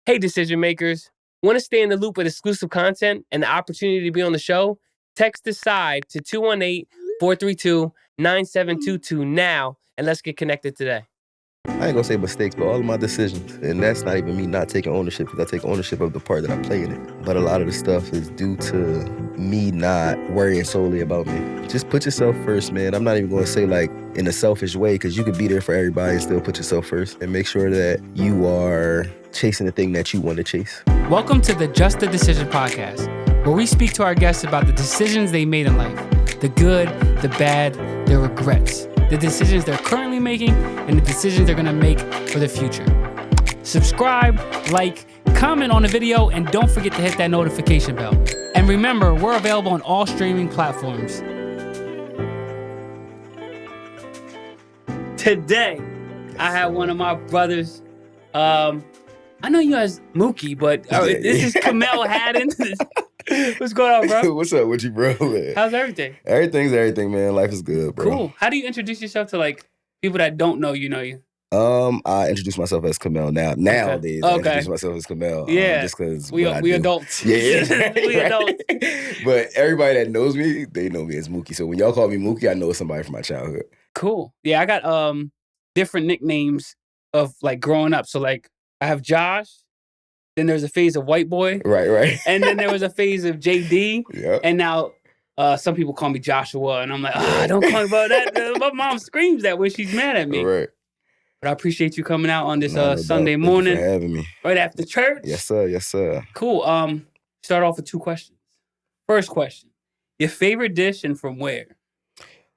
Hey, decision makers. Want to stay in the loop with exclusive content and the opportunity to be on the show? Text DECIDE to 218-432-9722 now, and let's get connected today. I ain't gonna say mistakes, but all of my decisions, and that's not even me not taking ownership, because I take ownership of the part that I play in it. But a lot of the stuff is due to me not worrying solely about me. Just put yourself first, man. I'm not even gonna say like in a selfish way, because you could be there for everybody and still put yourself first, and make sure that you are chasing the thing that you want to chase. Welcome to the Just a Decision podcast, where we speak to our guests about the decisions they made in life, the good, the bad, their regrets, the decisions they're currently making, and the decisions they're gonna make for the future. Subscribe, like, comment on the video, and don't forget to hit that notification bell. And remember, we're available on all streaming platforms. Today, I have one of my brothers. I know you as Mookie, but this is Kimel Hadden. What's going on, bro? What's up with you, bro, man? How's everything? Everything's everything, man. Life is good, bro. Cool. How do you introduce yourself to like people that don't know you? I introduce myself as Kimel now. Nowadays, I introduce myself as Kimel. Yeah, just because we adults. Yeah, we adults. But everybody that knows me, they know me as Mookie. So when y'all call me Mookie, I know it's somebody from my childhood. Cool. Yeah, I got different nicknames of like growing up. So like I have Josh. Then there's a phase of white boy. Right. And then there was a phase of JD. Yep. And now some people call me Joshua. And I'm like, don't call me about that. My mom screams that when she's mad at me. Right. But I appreciate you coming out on this No Sunday doubt. morning. Thank you for having me. Right after church. Yes, sir. Cool. Start off with 2 questions. First question. Your favorite dish and from where?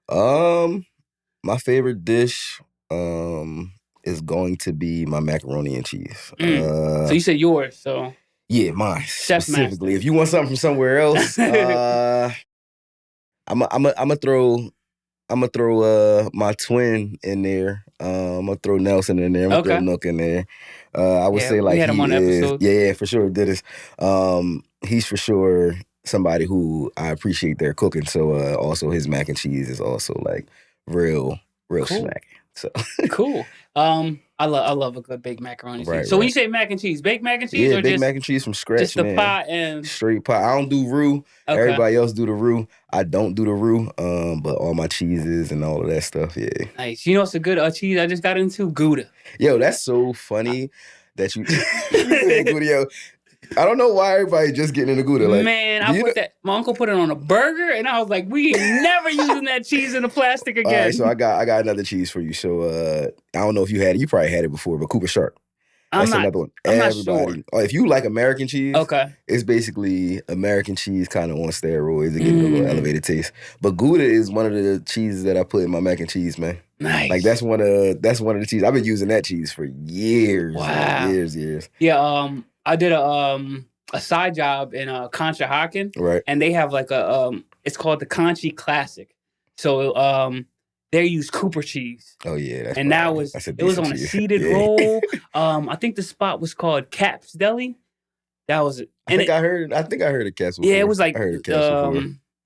My favorite dish is going to be my macaroni and cheese. So you said yours, so yeah, mine Chef specifically. master. If you want something from somewhere else, I'm gonna throw my twin in there. I'm gonna throw Nelson in there. I'm gonna throw Nook in there. I would say like we had him on the episode. Yeah, for sure. Did this. He's for sure somebody who I appreciate their cooking. So also his mac and cheese is also like real Cool. smacking. So Cool. I love a good baked macaroni. Right, so when you say mac and cheese, baked mac and cheese, yeah, or baked just mac and cheese from scratch, just the man. pot and Straight pot. I don't do roux. Okay. Everybody else do the roux. I don't do the roux. But all my cheeses and all of that stuff, yeah. Nice. You know what's a good cheese I just got into? Gouda. Yo, that's so funny that you said Gouda. Yo, I don't know why everybody just getting into Gouda. Like, man, my uncle put it on a burger, and I was like, we ain't never using that cheese in the plastic again. All right, so I got another cheese for you. So I don't know if you had it. You probably had it before, but Cooper Sharp. That's another one. I'm Everybody. not sure. Oh, if you like American cheese, Okay. it's basically American cheese kind of on steroids to give it a little elevated taste. But Gouda is one of the cheeses that I put in my mac and cheese, man. Nice. Like that's one of the cheeses. I've been using that cheese for years. Wow. Years. Yeah. I did a side job in Conshohocken, Right. and they have like it's called the Conchi Classic. So they use Cooper cheese. Oh yeah, and that was it was on a seeded roll. I think the spot was called Cap's Deli. That was it. I think I heard of Cap's before. Yeah, it was like I heard of Cap's before.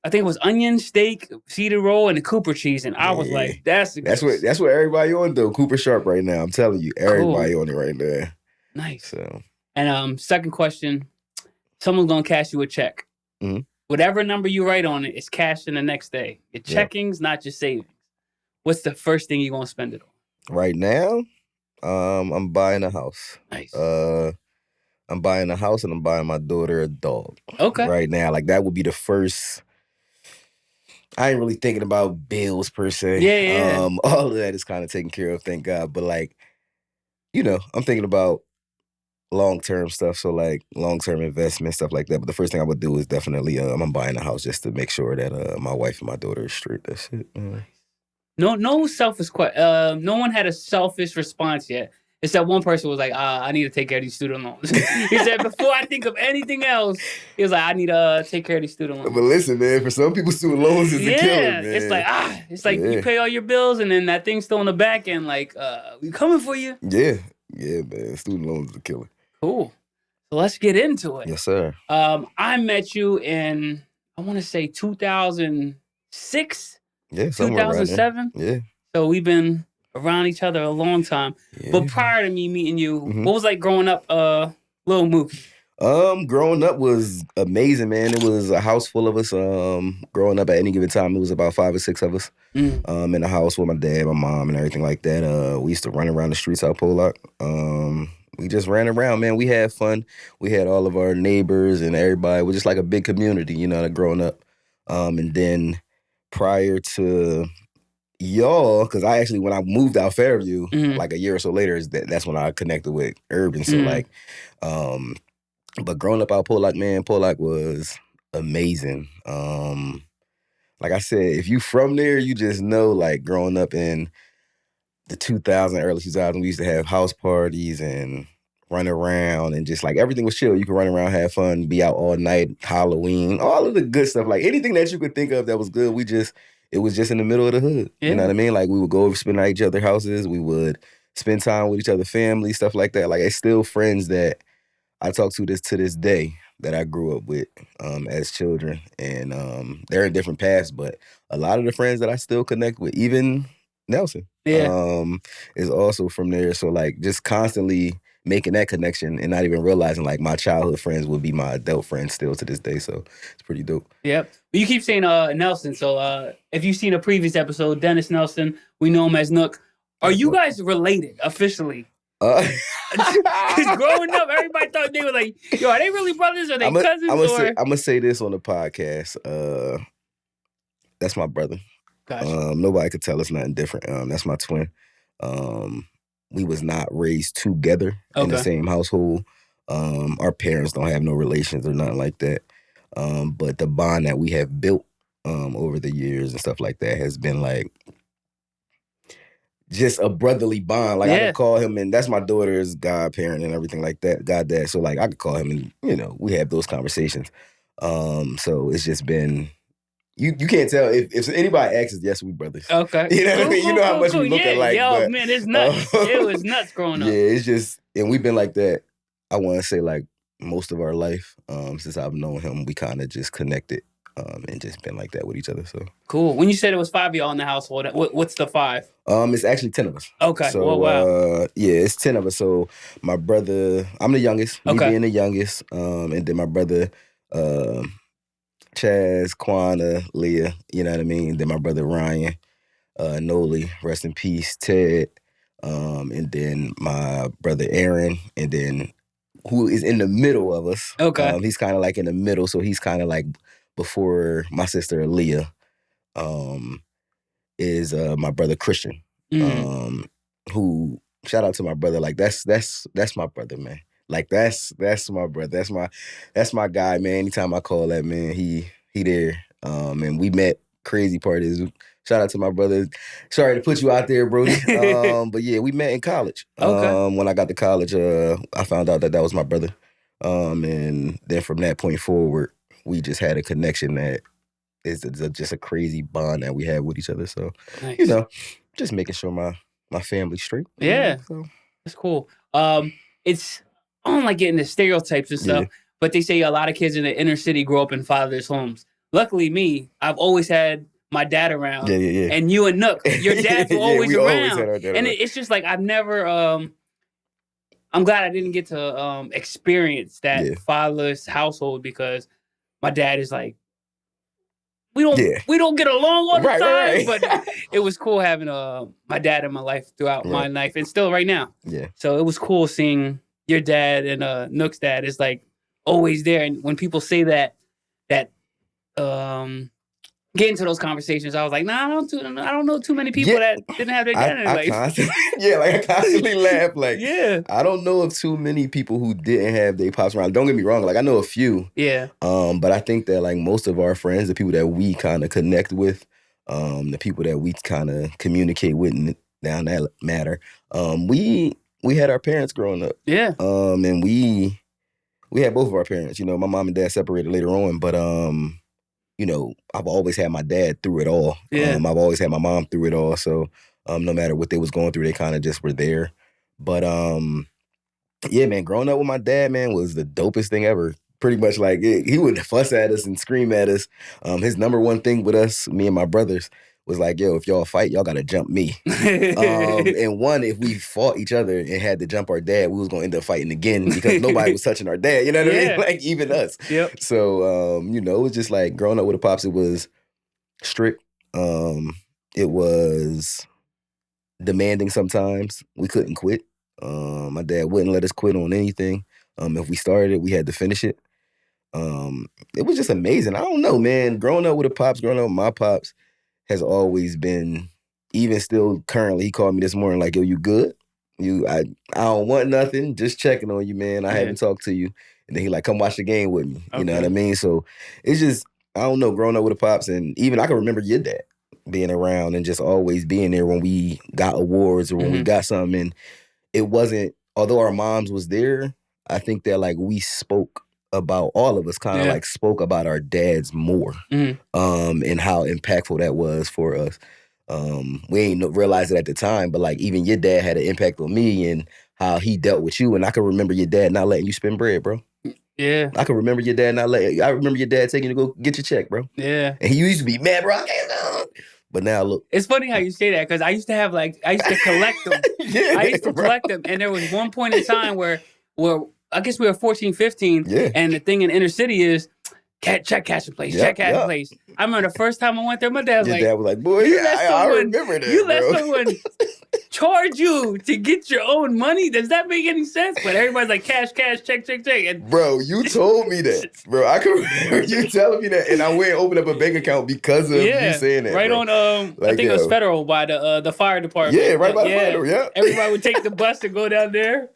I think it was onion, steak, seeded roll, and the Cooper cheese. And I was like, that's what everybody on though. Cooper Sharp right now. I'm telling you, everybody on it right now. Nice. So and second question, someone's gonna cash you a check. Mm-hmm. Whatever number you write on it is cashed in the next day. Your checkings, not your savings. What's the first thing you're gonna spend it on? Right now, I'm buying a house. Nice. I'm buying a house and I'm buying my daughter a dog. Okay. Right now, like that would be the first. I ain't really thinking about bills per se. Yeah. All of that is kind of taken care of, thank God. But like, I'm thinking about long-term stuff. So like long-term investment, stuff like that. But the first thing I would do is definitely I'm buying a house just to make sure that my wife and my daughter is straight. That's it. No selfish no one had a selfish response yet. Except one person was like, I need to take care of these student loans. He said, before I think of anything else, he was like, I need to take care of these student loans. But listen, man, for some people, student loans is a killer, man. It's like you pay all your bills and then that thing's still on the back end, like, we coming for you. Yeah, man, student loans is a killer. Cool. So let's get into it. Yes, sir. I met you in, I want to say 2006? Yeah, 2007? Right. Yeah. So we've been around each other a long time. Yeah. But prior to me meeting you, what was like growing up Little Mookie. Growing up was amazing, man. It was a house full of us. Growing up at any given time, it was about 5 or 6 of us. In the house with my dad, my mom, and everything like that. We used to run around the streets out Pollock. We just ran around, man. We had fun. We had all of our neighbors and everybody. It was just like a big community, you know, growing up. And then prior to y'all, because I actually, when I moved out Fairview, like a year or so later, that's when I connected with Urban. So like, but growing up out Pollock, man, Pollock was amazing. Like I said, if you from there, you just know, like, growing up in the 2000, early 2000s, we used to have house parties and run around and just, like, everything was chill. You could run around, have fun, be out all night, Halloween, all of the good stuff. Like, anything that you could think of that was good, it was just in the middle of the hood. Yeah. You know what I mean? Like, we would go over, spend at each other's houses. We would spend time with each other's family, stuff like that. Like, it's still friends that I talk to this day that I grew up with as children. And they're in different paths, but a lot of the friends that I still connect with, even Nelson, is also from there. So, like, just constantly making that connection and not even realizing, like, my childhood friends would be my adult friends still to this day. So it's pretty dope. Yep. You keep saying Nelson. So if you've seen a previous episode, Dennis Nelson, we know him as Nook. Are you guys related officially? Because growing up, everybody thought they were like, yo, are they really brothers? Are they cousins? I'm gonna say this on the podcast. That's my brother. Gotcha. Nobody could tell us nothing different. That's my twin. We was not raised together in the same household. Our parents don't have no relations or nothing like that. But the bond that we have built over the years and stuff like that has been like just a brotherly bond. Like, I could call him, and that's my daughter's godparent and everything like that, goddad. So, like, I could call him and, you know, we have those conversations. So it's just been, you can't tell. If anybody asks us, yes, we brothers. Okay. You know what I mean? You know how much we look alike. Yo, but, man, it's nuts. It was nuts growing up. Yeah, it's just, and we've been like that, I want to say, like, most of our life. Since I've known him, we kind of just connected. And just been like that with each other. So cool. When you said it was 5 of y'all in the household, what's the 5? It's actually 10 of us. Okay. So, wow. Yeah, it's 10 of us. So my brother, I'm the youngest. Me being the youngest. And then my brother, Chaz, Kwana, Leah. You know what I mean. Then my brother Ryan, Noli, rest in peace, Ted. And then my brother Aaron. And then who is in the middle of us. Okay. He's kind of like in the middle. So he's kind of like before my sister Leah, is my brother Christian, who, shout out to my brother. Like, that's my brother, man. Like, that's my brother. That's my guy, man. Anytime I call that man, he there. And we met, crazy part is, shout out to my brother. Sorry to put you out there, Brody. But yeah, we met in college. When I got to college, I found out that was my brother. And then from that point forward, we just had a connection that is just a crazy bond that we have with each other. So, nice. You know, just making sure my family's straight. Yeah, so. That's cool. It's, I don't like getting the stereotypes and stuff, but they say a lot of kids in the inner city grow up in fatherless homes. Luckily, me, I've always had my dad around. Yeah. And you and Nook, your dads were always around. Always had our dad around. It's just like, I've never, I'm glad I didn't get to experience that fatherless household, because my dad is like, we don't get along all the time, right. But it was cool having my dad in my life throughout my life, and still right now. Yeah. So it was cool seeing your dad and Nook's dad is like always there. And when people say that get into those conversations, I was like, nah, I don't know too many people that didn't have their dad in their life. I constantly laugh. Like, I don't know of too many people who didn't have their pops around. Don't get me wrong. Like, I know a few. Yeah. But I think that, like, most of our friends, the people that we kind of connect with, the people that we kind of communicate with down that matter, we had our parents growing up. Yeah. And we had both of our parents. You know, my mom and dad separated later on, but you know, I've always had my dad through it all. Yeah. I've always had my mom through it all. So no matter what they was going through, they kind of just were there. But yeah, man, growing up with my dad, man, was the dopest thing ever. Pretty much, like, he would fuss at us and scream at us. His number one thing with us, me and my brothers, was like, yo, if y'all fight, y'all gotta jump me. And one, if we fought each other and had to jump our dad, we was gonna end up fighting again because nobody was touching our dad. You know what I mean? Like even us. Yep. So you know, it was just like growing up with the pops. It was strict. It was demanding sometimes. We couldn't quit. My dad wouldn't let us quit on anything. If we started it, we had to finish it. It was just amazing. I don't know, man. Growing up with the pops, growing up with my pops has always been, even still currently, he called me this morning like, yo, you good? I don't want nothing. Just checking on you, man. I haven't talked to you. And then he like, come watch the game with me. You know what I mean? So it's just, I don't know, growing up with the pops, and even I can remember your dad being around and just always being there when we got awards or when we got something. And it wasn't, although our moms was there, I think that like we spoke about, all of us kind of like spoke about our dads more, and how impactful that was for us. We ain't realize it at the time, but like even your dad had an impact on me and how he dealt with you. And I can remember your dad not letting you spend bread, bro. Yeah. I can remember your dad not letting, I remember your dad taking you to go get your check, bro. Yeah. And he used to be mad, bro. I can't go. But now look. It's funny how you say that, because I used to have like, I used to collect them. I used to collect them. And there was one point in time where I guess we were 14, 15. And the thing in inner city is, check cash in place, check cash in place. I remember the first time I went there, my dad was your dad was like, boy, I remember that, you let someone charge you to get your own money? Does that make any sense? But everybody's like, cash, check. And bro, you told me that. Bro, I can remember you telling me that. And I went and opened up a bank account because of you saying that. Right, bro. On, like, I think it was Federal by the fire department. Yeah, right by the Federal, Everybody would take the bus to go down there.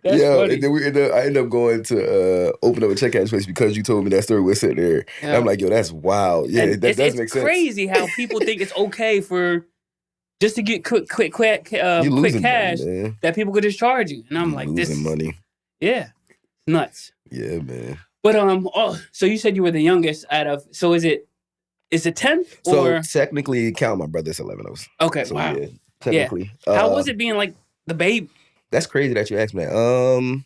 That's funny. And then I ended up going to open up a check cash place because you told me that story. We're sitting there. And I'm like, yo, that's wild. Yeah, that does make sense. It's crazy how people think it's okay for just to get quick cash money, that people could just charge you. And I'm like, this money. Yeah. Nuts. Yeah, man. But so you said you were the youngest out of, so is it 10? So technically, count my brother's 11 of us. Okay, so, wow. Yeah, technically. How was it being like the baby? That's crazy that you asked me that.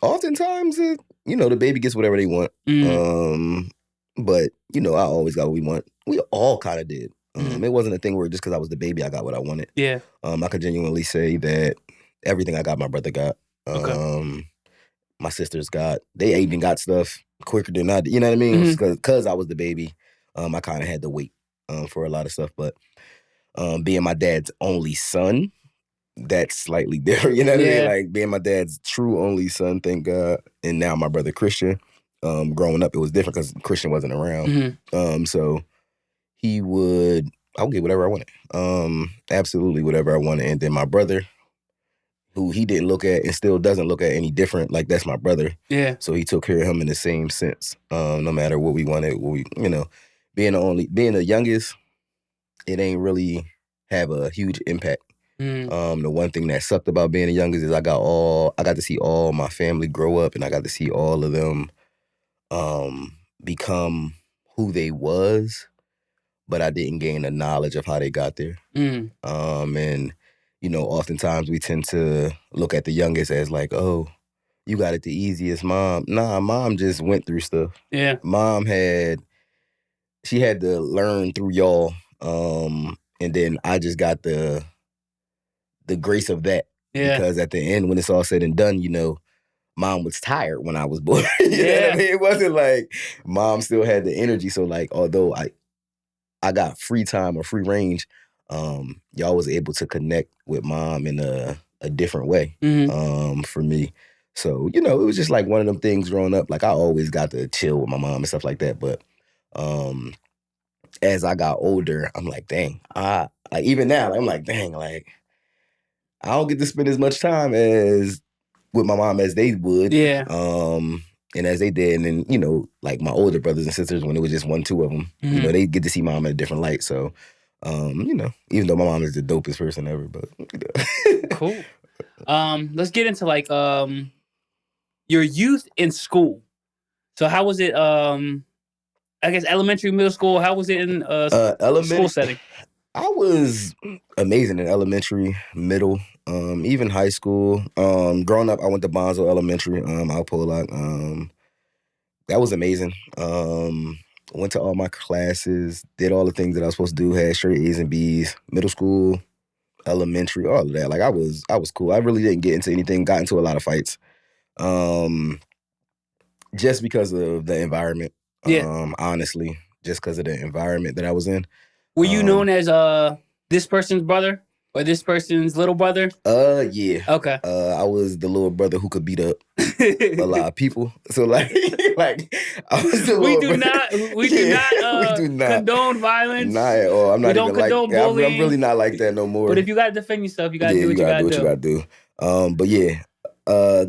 Oftentimes, the baby gets whatever they want. But, I always got what we want. We all kind of did. It wasn't a thing where just because I was the baby, I got what I wanted. Yeah. I could genuinely say that everything I got, my brother got. My sisters got. They even got stuff quicker than I did. You know what I mean? Because I was the baby, I kind of had to wait for a lot of stuff. But being my dad's only son, that's slightly different. You know what I mean? Like being my dad's true only son, thank God. And now my brother Christian. Growing up, it was different because Christian wasn't around. So I would get whatever I wanted. Absolutely whatever I wanted. And then my brother, who he didn't look at and still doesn't look at any different, like that's my brother. Yeah. So he took care of him in the same sense. No matter what we wanted, being the youngest, it ain't really have a huge impact. The one thing that sucked about being the youngest is I got to see all my family grow up, and I got to see all of them become who they was, but I didn't gain the knowledge of how they got there. And oftentimes we tend to look at the youngest as like, oh, you got it the easiest, mom. Nah, mom just went through stuff. Yeah. Mom she had to learn through y'all. And then I just got the grace of that. Yeah. Because at the end, when it's all said and done, mom was tired when I was born. You know what I mean? It wasn't like mom still had the energy. So like, although I got free time or free range, y'all was able to connect with mom in a different way for me. So, it was just like one of them things growing up. Like I always got to chill with my mom and stuff like that. But as I got older, I'm like, dang, even now, I'm like, dang, like I don't get to spend as much time with my mom as they would. Yeah. And as they did. And then, like my older brothers and sisters, when it was just 1, 2 of them, they get to see mom in a different light. So, even though my mom is the dopest person ever, but. Cool. Let's get into like your youth in school. So how was it, I guess elementary, middle school, how was it in school setting? I was amazing in elementary, middle, even high school. Growing up, I went to Bonzo Elementary, out Pollock. That was amazing. went to all my classes, did all the things that I was supposed to do, had straight A's and B's, middle school, elementary, all of that. Like I was cool. I really didn't get into anything, got into a lot of fights. Just because of the environment. Honestly, just because of the environment that I was in. Were you known as this person's brother or this person's little brother? Yeah. Okay. I was the little brother who could beat up a lot of people. So like I was the we little do brother. we do not condone violence. Not at all. I'm not don't even condone like. bullying. I'm really not like that no more. But if you gotta defend yourself, you gotta do what you gotta do. But yeah.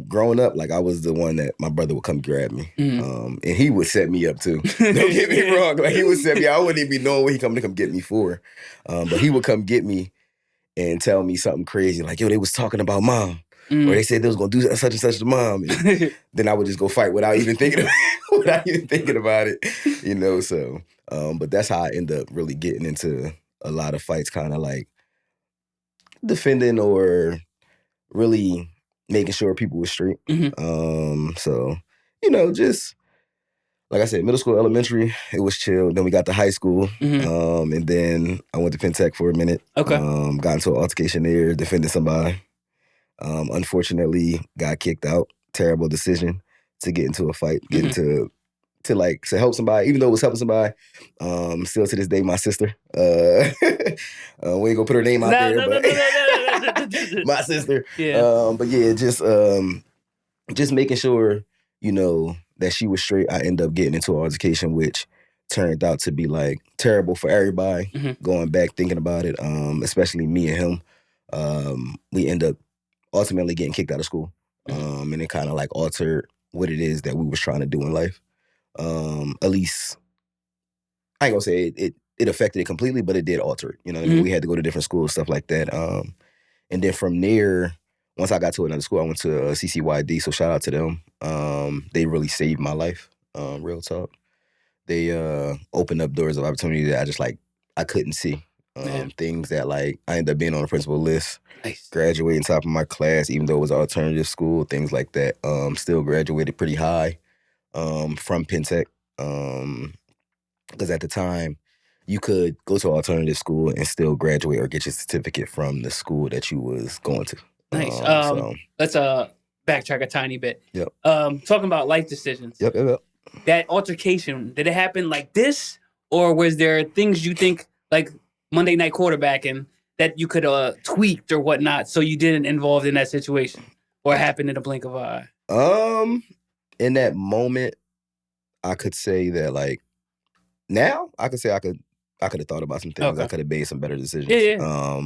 Growing up, like I was the one that my brother would come grab me, and he would set me up too. Don't get me wrong, like he would set me. I wouldn't even be knowing what he come get me for, but he would come get me and tell me something crazy, like, "Yo, they was talking about mom, or they said they was gonna do such and such to mom." And then I would just go fight without even thinking about it, you know. So, but that's how I end up really getting into a lot of fights, kind of like defending or really making sure people were straight. So, you know, just like I said, middle school, elementary, it was chill. Then we got to high school. And then I went to Penn Tech for a minute. Okay. Got into an altercation there, defended somebody. Unfortunately, got kicked out. Terrible decision to get into a fight, get into to help somebody, even though it was helping somebody. Still to this day, my sister. We ain't gonna put her name out there, but my sister. Yeah. But yeah, just making sure, you know, that she was straight. I ended up getting into an altercation, which turned out to be like terrible for everybody. Going back thinking about it, especially me and him, we end up ultimately getting kicked out of school, and it kind of like altered what it is that we was trying to do in life. At least I ain't gonna say it affected it completely, but it did alter it. You know what I mean? We had to go to different schools, stuff like that. And then from there, once I got to another school, I went to CCYD, so shout out to them. They really saved my life, real talk. They opened up doors of opportunity that I couldn't see. Things that like I ended up being on the principal list, graduating top of my class, even though it was an alternative school, things like that. Still graduated pretty high from Penn Tech. Because at the time, you could go to an alternative school and still graduate or get your certificate from the school that you was going to. Nice. Let's backtrack a tiny bit. Yep. Talking about life decisions. Yep. That altercation, did it happen like this? Or was there things you think, like Monday Night Quarterbacking, that you could tweaked or whatnot so you didn't involved in that situation? Or it happened in a blink of an eye? In that moment, I could say that like, now I could say I could have thought about some things. Okay. I could have made some better decisions. Yeah.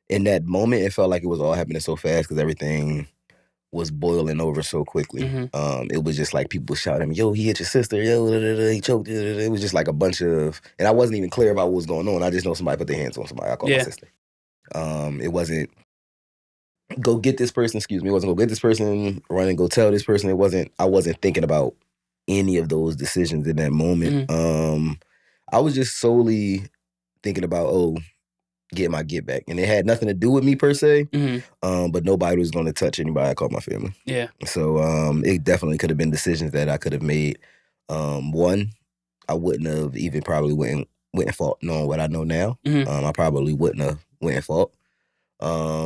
In that moment, it felt like it was all happening so fast because everything was boiling over so quickly. It was just like people shouting, "Yo, he hit your sister. Yo, he choked." It was just like a bunch of, and I wasn't even clear about what was going on. I just know somebody put their hands on somebody. I called my sister. It wasn't go get this person. Excuse me. It wasn't go get this person. Run and go tell this person. It wasn't. I wasn't thinking about any of those decisions in that moment. I was just solely thinking about get my get back, and it had nothing to do with me per se. But nobody was going to touch anybody. I called my family. Yeah. So it definitely could have been decisions that I could have made. One, I wouldn't have even probably went and fought, knowing what I know now. I probably wouldn't have went and fought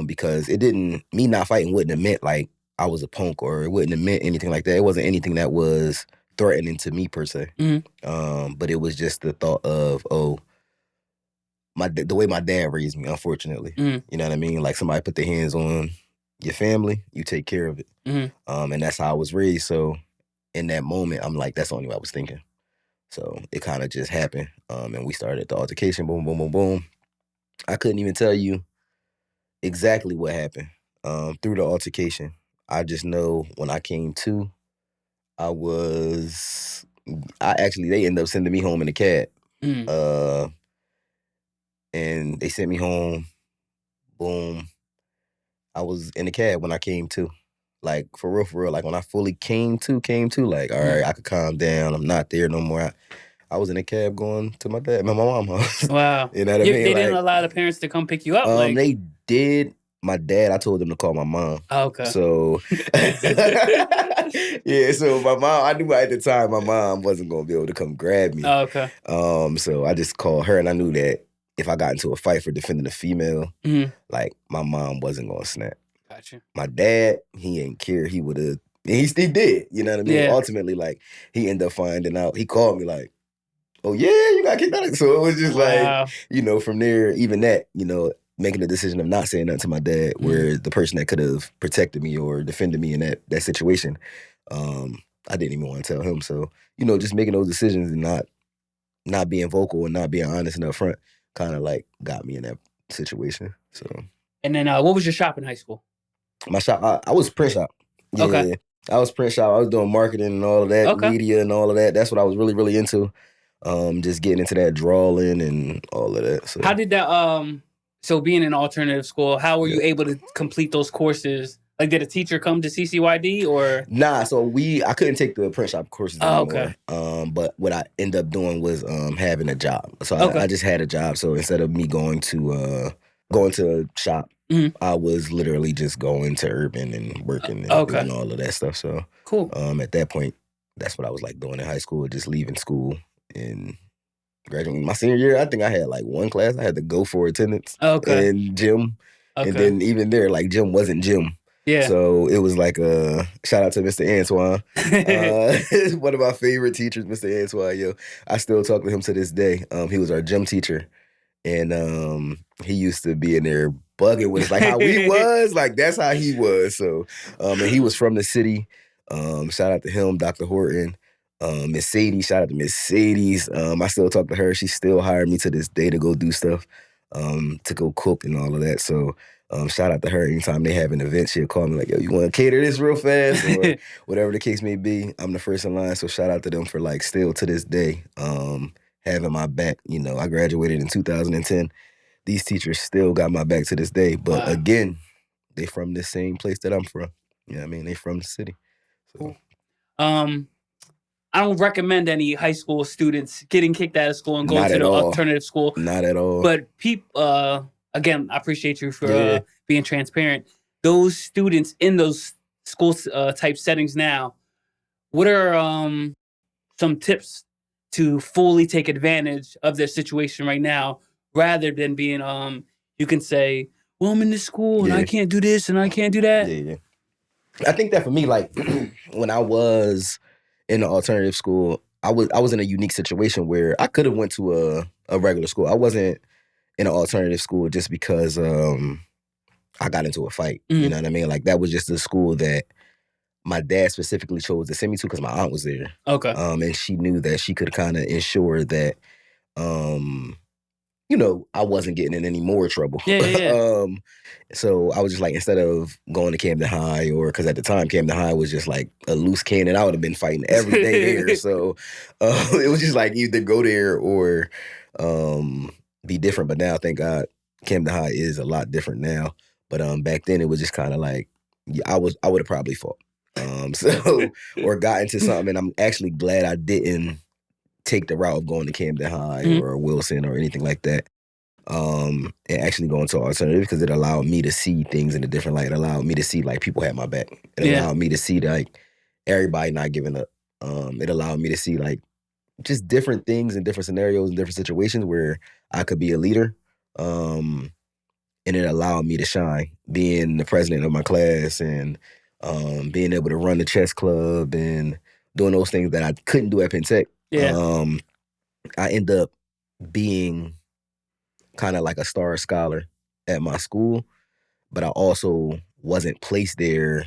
because me not fighting wouldn't have meant like I was a punk, or it wouldn't have meant anything like that. It wasn't anything that was threatening to me per se. But it was just the thought of the way my dad raised me, unfortunately. You know what I mean? Like somebody put their hands on your family, you take care of it. And that's how I was raised. So in that moment, I'm like, that's the only way I was thinking. So it kind of just happened. And we started the altercation, boom, boom, boom, boom. I couldn't even tell you exactly what happened through the altercation. I just know when I came to, they ended up sending me home in a cab. And they sent me home. Boom. I was in the cab when I came to. Like, for real. Like, when I fully came to, like, all right, I could calm down. I'm not there no more. I was in a cab going to my mom's house. Wow. You know what I mean? They didn't allow the parents to come pick you up? They did. my dad, I told him to call my mom. Oh, okay. So, yeah, so my mom, I knew at the time my mom wasn't going to be able to come grab me. Oh, okay. So I just called her, and I knew that if I got into a fight for defending a female, like, my mom wasn't going to snap. Gotcha. My dad, he ain't care. He would have, he did, you know what I mean? Yeah. Ultimately, like, he ended up finding out. He called me like, oh, yeah, you got kicked out. So it was just like, you know, from there, even that, you know, making the decision of not saying nothing to my dad, where the person that could have protected me or defended me in that situation, I didn't even want to tell him. So, you know, just making those decisions and not being vocal and not being honest and upfront kind of like got me in that situation. So. And then what was your shop in high school? My shop, I was print shop. Yeah, okay. I was print shop. I was doing marketing and all of that, media and all of that. That's what I was really, really into. Just getting into that drawing and all of that. So. How did that, so being in alternative school, how were you able to complete those courses? Like, did a teacher come to CCYD or? Nah, so I couldn't take the print shop courses anymore. Okay. But what I ended up doing was having a job. So I just had a job. So instead of me going to shop, I was literally just going to urban and working and doing all of that stuff. So cool. At that point, that's what I was like doing in high school, just leaving school and graduating. My senior year, I think I had like one class I had to go for attendance and gym. And then even there, like gym wasn't gym. Yeah. So it was like a shout out to Mr. Antoine. One of my favorite teachers, Mr. Antoine. Yo, I still talk to him to this day. He was our gym teacher. And he used to be in there bugging with us, like how we was, like that's how he was. So, and he was from the city. Shout out to him, Dr. Horton. Miss Sadie, shout out to Miss Sadie's. I still talk to her. She still hired me to this day to go do stuff, to go cook and all of that. So, shout out to her. Anytime they have an event, she'll call me like, yo, you want to cater this real fast? Or whatever the case may be. I'm the first in line. So shout out to them for like still to this day, having my back. You know, I graduated in 2010. These teachers still got my back to this day. But again, they from the same place that I'm from. You know what I mean? They from the city. So. I don't recommend any high school students getting kicked out of school and going to the alternative school. Not at all. But again, I appreciate you for being transparent. Those students in those school type settings now, what are some tips to fully take advantage of their situation right now, rather than being, you can say, well, I'm in this school and I can't do this and I can't do that. Yeah. I think that for me, like when I was in the alternative school, I was in a unique situation where I could have went to a regular school. I wasn't in an alternative school just because I got into a fight. You know what I mean? Like that was just the school that my dad specifically chose to send me to because my aunt was there. Okay. And she knew that she could kind of ensure that, you know, I wasn't getting in any more trouble. Yeah. So I was just like, instead of going to Camden High, or because at the time Camden High was just like a loose cannon, I would have been fighting every day there. So it was just like either go there or be different. But now, thank God, Camden High is a lot different now. But back then it was just kind of like I would have probably fought. Or got into something, and I'm actually glad I didn't take the route of going to Camden High or Wilson or anything like that. And actually going to alternative, because it allowed me to see things in a different light. It allowed me to see like people had my back. It allowed me to see like everybody not giving up. It allowed me to see like just different things and different scenarios and different situations where I could be a leader. And it allowed me to shine, being the president of my class and being able to run the chess club and doing those things that I couldn't do at Penn Tech. I end up being kind of like a star scholar at my school, but I also wasn't placed there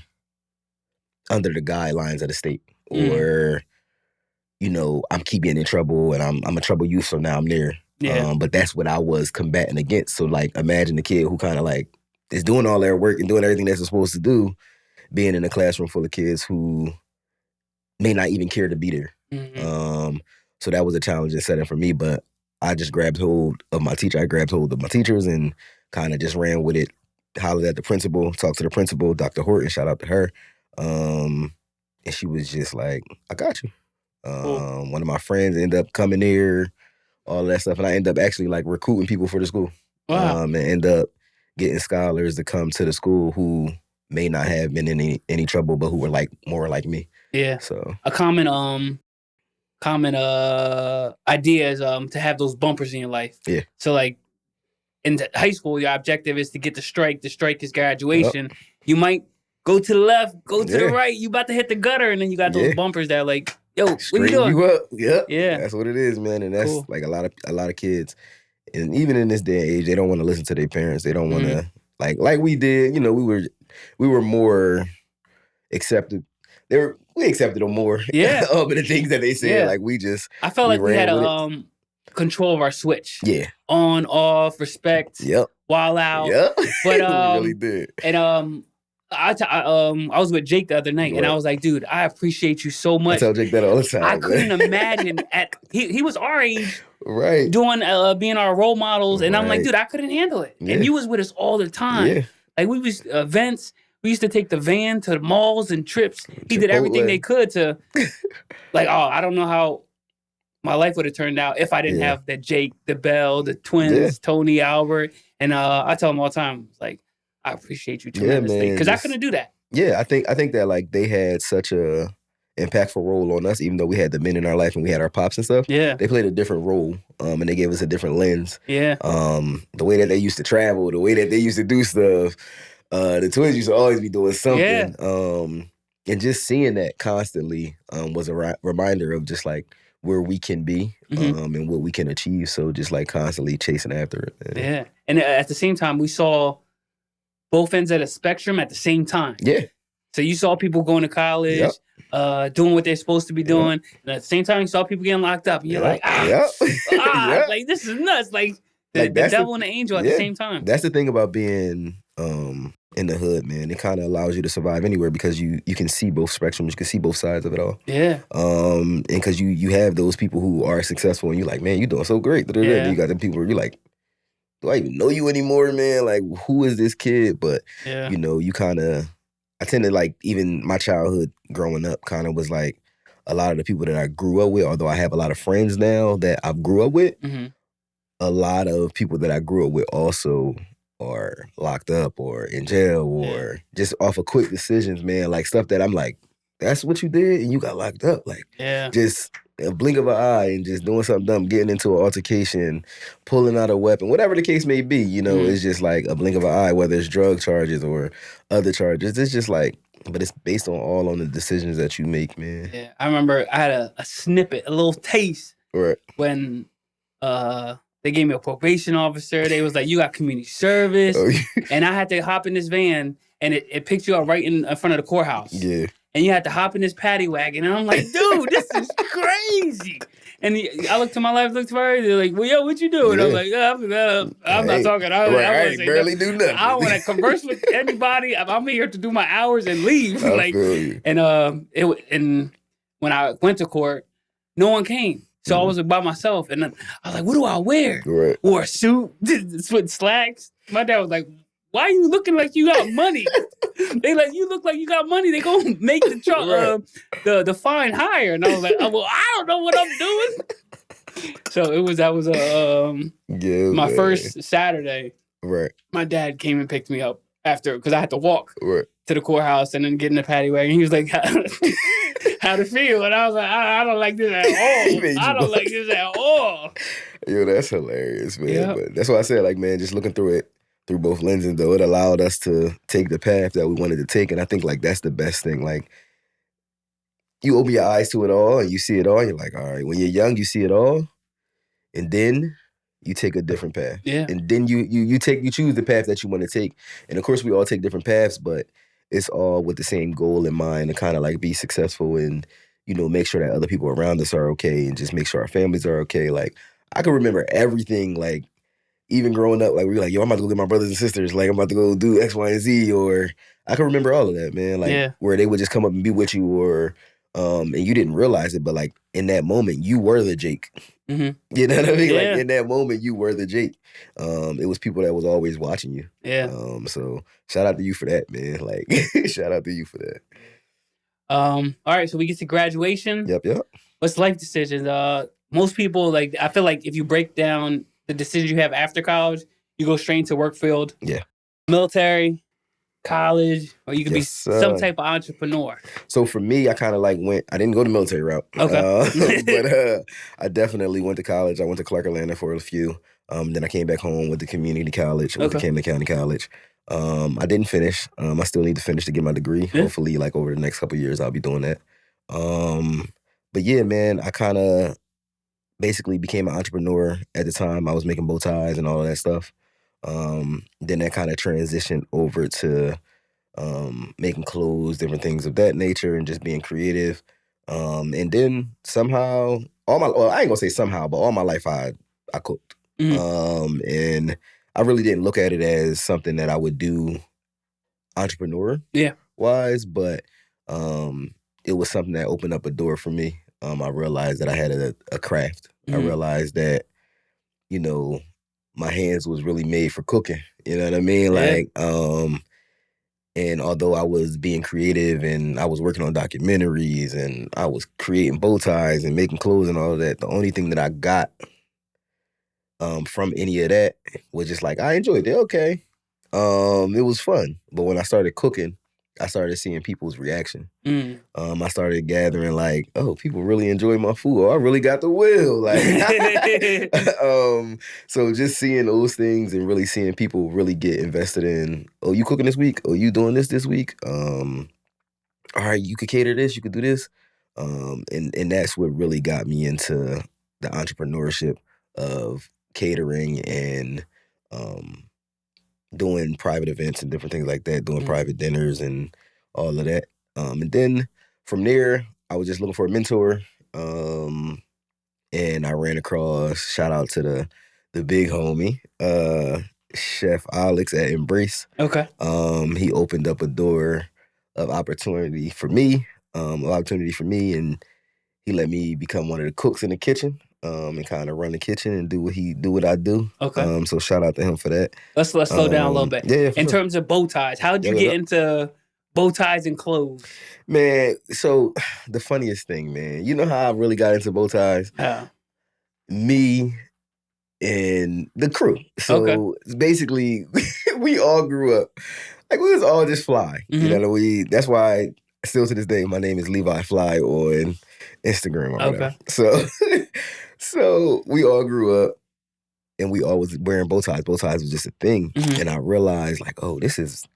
under the guidelines of the state or, you know, I'm keep getting in trouble and I'm a trouble youth, so now I'm there. But that's what I was combating against. So like, imagine the kid who kind of like is doing all their work and doing everything they're supposed to do, being in a classroom full of kids who may not even care to be there. So that was a challenging setting for me, but I just grabbed hold of my teacher. I grabbed hold of my teachers and kind of just ran with it, hollered at the principal, talked to the principal, Dr. Horton, shout out to her. And she was just like, I got you. One of my friends ended up coming there, all that stuff. And I ended up actually like recruiting people for the school. Wow. And end up getting scholars to come to the school who may not have been in any trouble, but who were like more like me. Yeah. So a common idea is to have those bumpers in your life. Yeah. So like in high school, your objective is to get the strike. The strike is graduation. Yep. You might go to the left, go to the right. You about to hit the gutter, and then you got those bumpers that are like, yo, what you doing? You up. Yep. Yeah. That's what it is, man. And that's like a lot of kids. And even in this day and age, they don't want to listen to their parents. They don't want to like we did. You know, we were more accepted. We accepted them more. Yeah. But the things that they said, like I felt like we had a control of our switch. Yeah. On, off, respect. Yep. While out. Yep. But we really did. And I was with Jake the other night, and I was like, dude, I appreciate you so much. I tell Jake that all the time. I couldn't imagine he was our age, right? Doing being our role models, and I'm like, dude, I couldn't handle it. Yeah. And you was with us all the time. Yeah. Like we was events. We used to take the van to the malls and trips. He did everything they could to, like, I don't know how my life would have turned out if I didn't have that Jake, the Bell, the twins, Tony, Albert, and I tell them all the time, like, I appreciate you tremendously because I couldn't do that. Yeah, I think that like they had such a impactful role on us, even though we had the men in our life and we had our pops and stuff. Yeah, they played a different role, and they gave us a different lens. Yeah, the way that they used to travel, the way that they used to do stuff. The twins used to always be doing something. Yeah. And just seeing that constantly was a reminder of just like where we can be and what we can achieve. So just like constantly chasing after it. Man. Yeah, and at the same time, we saw both ends of the spectrum at the same time. Yeah. So you saw people going to college, doing what they're supposed to be doing, and at the same time, you saw people getting locked up. And you're like, like this is nuts. Like the devil and the angel at the same time. That's the thing about being in the hood, man. It kind of allows you to survive anywhere because you can see both spectrums. You can see both sides of it all. Yeah. And because you have those people who are successful and you're like, man, you're doing so great. Yeah. Then you got the people where you're like, do I even know you anymore, man? Like, who is this kid? But, you know, you kind of, I tend to like, even my childhood growing up kind of was like a lot of the people that I grew up with, although I have a lot of friends now that I grew up with, a lot of people that I grew up with also are locked up or in jail or just off of quick decisions, man. Like stuff that I'm like, that's what you did and you got locked up. Like, just a blink of an eye and just doing something dumb, getting into an altercation, pulling out a weapon, whatever the case may be, you know, it's just like a blink of an eye, whether it's drug charges or other charges. It's just like, but it's based on the decisions that you make, man. Yeah, I remember I had a snippet, a little taste when they gave me a probation officer. They was like, you got community service. And I had to hop in this van and it picked you up right in front of the courthouse. Yeah. And you had to hop in this paddy wagon. And I'm like, dude, this is crazy. And I looked to my left, looked to my right. They're like, well, yo, what you doing? I'm like, I'm not talking. I barely do nothing. I don't want to converse with anybody. I'm here to do my hours and leave. And when I went to court, no one came. So I was by myself, and I was like, what do I wear? Right. Wore a suit with slacks. My dad was like, why are you looking like you got money? They like, you look like you got money. They gonna make the fine higher. And I was like, well, I don't know what I'm doing. So that was my first Saturday. Right. My dad came and picked me up after, because I had to walk to the courthouse and then get in the paddy wagon. He was like, how'd it feel? And I was like, I don't like this at all. I don't like this at all. Yo, that's hilarious, man. Yep. But that's why I said, like, man, just looking through it, through both lenses, though, it allowed us to take the path that we wanted to take. And I think, like, that's the best thing. Like, you open your eyes to it all and you see it all. And you're like, all right, when you're young, you see it all. And then you take a different path. Yeah. And then you choose the path that you want to take. And, of course, we all take different paths, but it's all with the same goal in mind to kind of, like, be successful and, you know, make sure that other people around us are okay and just make sure our families are okay. Like, I can remember everything, like, even growing up, like, we were like, yo, I'm about to go get my brothers and sisters. Like, I'm about to go do X, Y, and Z. Or I can remember all of that, man. Like, where they would just come up and be with you or, and you didn't realize it, but, like, in that moment, you were the Jake. Mm-hmm. You know what I mean? Yeah. Like, in that moment, you were the Jake. It was people that was always watching you. Yeah. So shout out to you for that, man. Like, shout out to you for that. All right, so we get to graduation. Yep. What's life decisions? Most people, like, I feel like if you break down the decisions you have after college, you go straight into work field. Yeah. military, college, or you could be Yes, some type of entrepreneur. So for me, I kind of like I didn't go the military route. Okay. But I definitely went to college. I went to Clark Atlanta for a few. Then I came back home, went to community college, went to Camden County College. I didn't finish. I still need to finish to get my degree. Yeah. Hopefully, like over the next couple of years, I'll be doing that. But yeah, man, I kind of basically became an entrepreneur at the time. I was making bow ties and all of that stuff. Then that kind of transitioned over to making clothes, different things of that nature, and just being creative. And then somehow, I ain't gonna say somehow, but all my life I cooked. Mm-hmm. And I really didn't look at it as something that I would do entrepreneur wise, but it was something that opened up a door for me. I realized that I had a craft. Mm-hmm. I realized that, you know, my hands was really made for cooking. You know what I mean? Like, and although I was being creative and I was working on documentaries and I was creating bow ties and making clothes and all of that, the only thing that I got from any of that was just like, I enjoyed it. Okay. It was fun. But when I started cooking, I started seeing people's reaction. I started gathering like, oh, people really enjoy my food. Oh, I really got the will. Like, so just seeing those things and really seeing people really get invested in, oh, you cooking this week? Oh, you doing this week? All right, you could cater this, you could do this. And that's what really got me into the entrepreneurship of catering and doing private events and different things like that, doing private dinners and all of that. And then from there, I was just looking for a mentor. And I ran across, shout out to the big homie, Chef Alex at Embrace. Okay. He opened up a door of opportunity for me, and he let me become one of the cooks in the kitchen. And kind of run the kitchen and do what I do. Okay. So shout out to him for that. Let's slow down a little bit. Yeah, in terms of bow ties, how did you get into bow ties and clothes? Man, so the funniest thing, man, you know how I really got into bow ties? Me and the crew. So basically, we all grew up like we was all just fly. You know, that's why still to this day my name is Levi Fly on Instagram or whatever. So we all grew up and we all was wearing bow ties. Bow ties was just a thing. And I realized like, oh,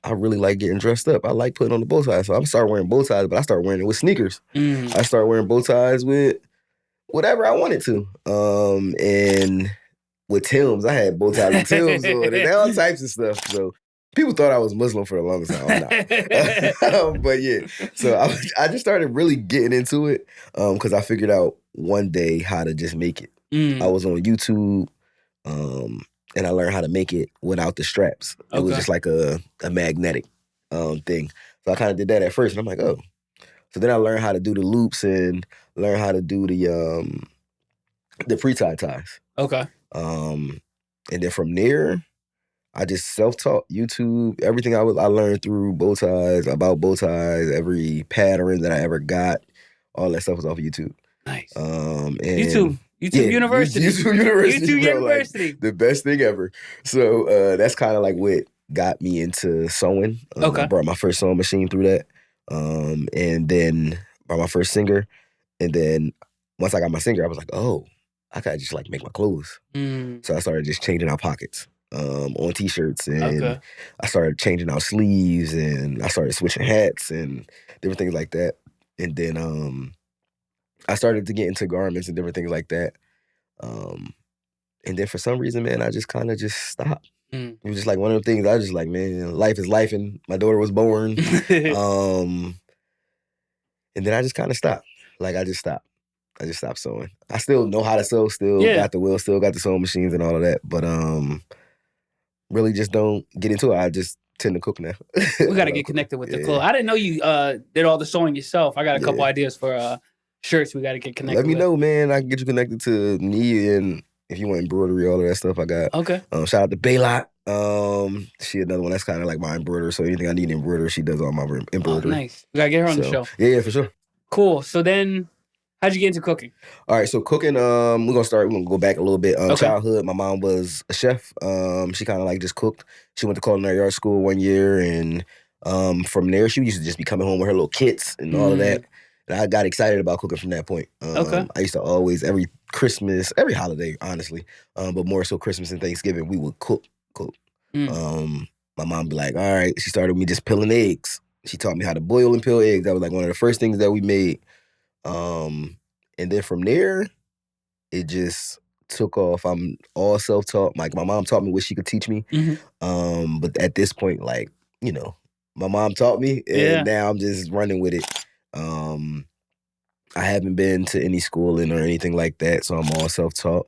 I really like getting dressed up. I like putting on the bow ties. So I started wearing bow ties, but I started wearing it with sneakers. I started wearing bow ties with whatever I wanted to. And with Tim's, I had bow ties with Tim's on and all types of stuff. So people thought I was Muslim for the longest time. I'm not. But yeah, so I just started really getting into it because I figured out one day how to just make it. I was on YouTube and I learned how to make it without the straps. It was just like a magnetic thing. So I kind of did that at first and I'm like, oh. So then I learned how to do the loops and learn how to do the pre-tie ties. Okay. And then from there, I just self-taught YouTube. Everything I learned through bow ties, about bow ties, every pattern that I ever got, all that stuff was off of YouTube. Nice. And YouTube University. YouTube University. YouTube bro, University. Like, the best thing ever. So that's kind of like what got me into sewing. I brought my first sewing machine through that. And then brought my first singer. And then once I got my singer, I was like, oh, I gotta just like make my clothes. So I started just changing out pockets on t-shirts and I started changing out sleeves and I started switching hats and different things like that. And then I started to get into garments and different things like that. And then for some reason, man, I just kind of just stopped. It was just like one of the things I was just like, man, life is life and my daughter was born. And then I just kind of stopped. Like I just stopped sewing. I still know how to sew, still got the will, still got the sewing machines and all of that. But really just don't get into it. I just tend to cook now. We got to get connected with the clothes. I didn't know you did all the sewing yourself. I got a couple ideas for shirts we got to get connected with. Let me know, man. I can get you connected to me and if you want embroidery, all of that stuff I got. Shout out to Baylot. She another one that's kind of like my embroiderer. So anything I need embroidery, she does all my embroidery. Nice. We got to get her on the show. Yeah, for sure. Cool. So then How'd you get into cooking? All right, so cooking, we're gonna go back a little bit. Okay. Childhood, my mom was a chef. She kind of like just cooked. She went to culinary art school one year, and from there, she used to just be coming home with her little kits and all of that. And I got excited about cooking from that point. Okay. I used to always, every Christmas, every holiday, honestly, but more so Christmas and Thanksgiving, we would cook. My mom be like, all right, she started me just peeling eggs. She taught me how to boil and peel eggs. That was like one of the first things that we made. And then from there, it just took off. I'm all self-taught. Like my mom taught me what she could teach me. But at this point, like, you know, my mom taught me, and now I'm just running with it. I haven't been to any schooling or anything like that, so I'm all self-taught.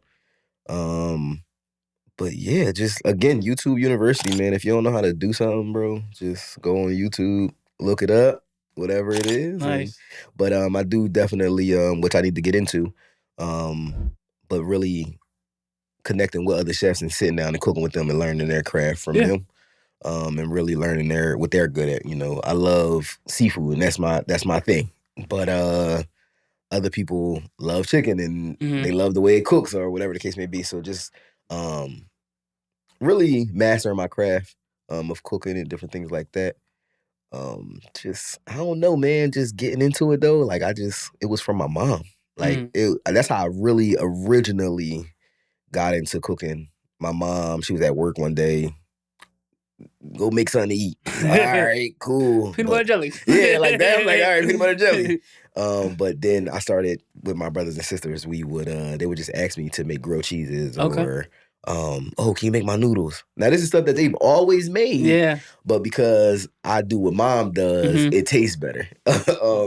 But yeah, just again, YouTube University, man. If you don't know how to do something, bro, just go on YouTube, look it up, whatever it is. Nice. But I do definitely, which I need to get into, but really connecting with other chefs and sitting down and cooking with them and learning their craft from them, and really learning what they're good at. You know, I love seafood, and that's my thing. But other people love chicken, and they love the way it cooks or whatever the case may be. So just really mastering my craft of cooking and different things like that. Just, I don't know, man, just getting into it though. Like it was from my mom. Like that's how I really originally got into cooking. My mom, she was at work one day. Go make something to eat. All right, cool. Peanut butter jelly. Yeah, like that. I'm like, all right, peanut butter jelly. But then I started with my brothers and sisters. We would they would just ask me to make grilled cheeses or can you make my noodles? Now this is stuff that they've always made. Yeah. But because I do what mom does, it tastes better.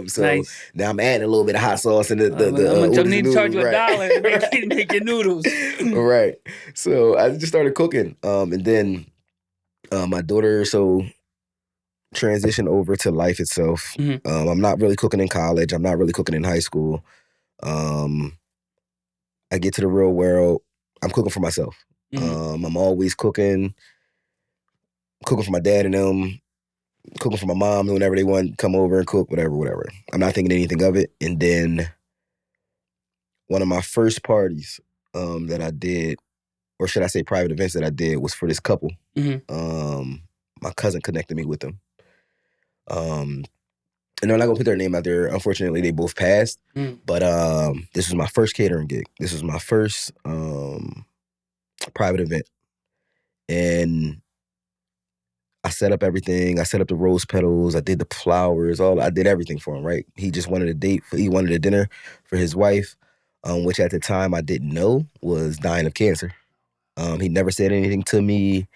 So now I'm adding a little bit of hot sauce and I need to charge you $1 to make your noodles. Right. So I just started cooking. And then my daughter transitioned over to life itself. I'm not really cooking in college. I'm not really cooking in high school. I get to the real world. I'm cooking for myself. I'm always cooking for my dad and them, cooking for my mom whenever they want to come over and cook, whatever. I'm not thinking anything of it. And then one of my first parties that I did, or should I say private events that I did, was for this couple. My cousin connected me with them. And I'm not gonna put their name out there. Unfortunately, they both passed. But this was my first catering gig. This was my first private event. And I set up everything. I set up the rose petals. I did the flowers. I did everything for him, right? He just wanted he wanted a dinner for his wife, which at the time I didn't know was dying of cancer. He never said anything to me.